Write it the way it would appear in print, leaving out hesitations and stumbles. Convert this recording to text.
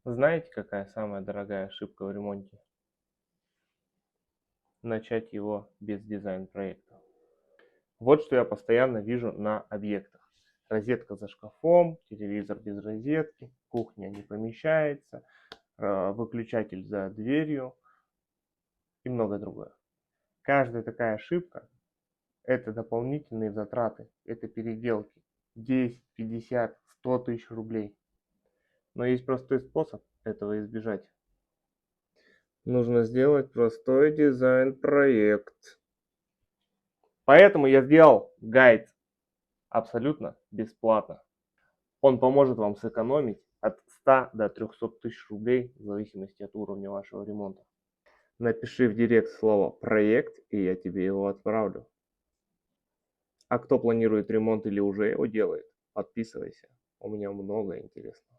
Знаете, какая самая дорогая ошибка в ремонте? Начать его без дизайн-проекта. Вот что я постоянно вижу на объектах. Розетка за шкафом, телевизор без розетки, кухня не помещается, выключатель за дверью и многое другое. Каждая такая ошибка – это дополнительные затраты, это переделки 10, 50, 100 тысяч рублей. Но есть простой способ этого избежать. Нужно сделать простой дизайн-проект. Поэтому я сделал гайд абсолютно бесплатно. Он поможет вам сэкономить от 100 до 300 тысяч рублей в зависимости от уровня вашего ремонта. Напиши в директ слово «проект», и я тебе его отправлю. А кто планирует ремонт или уже его делает, подписывайся. У меня много интересного.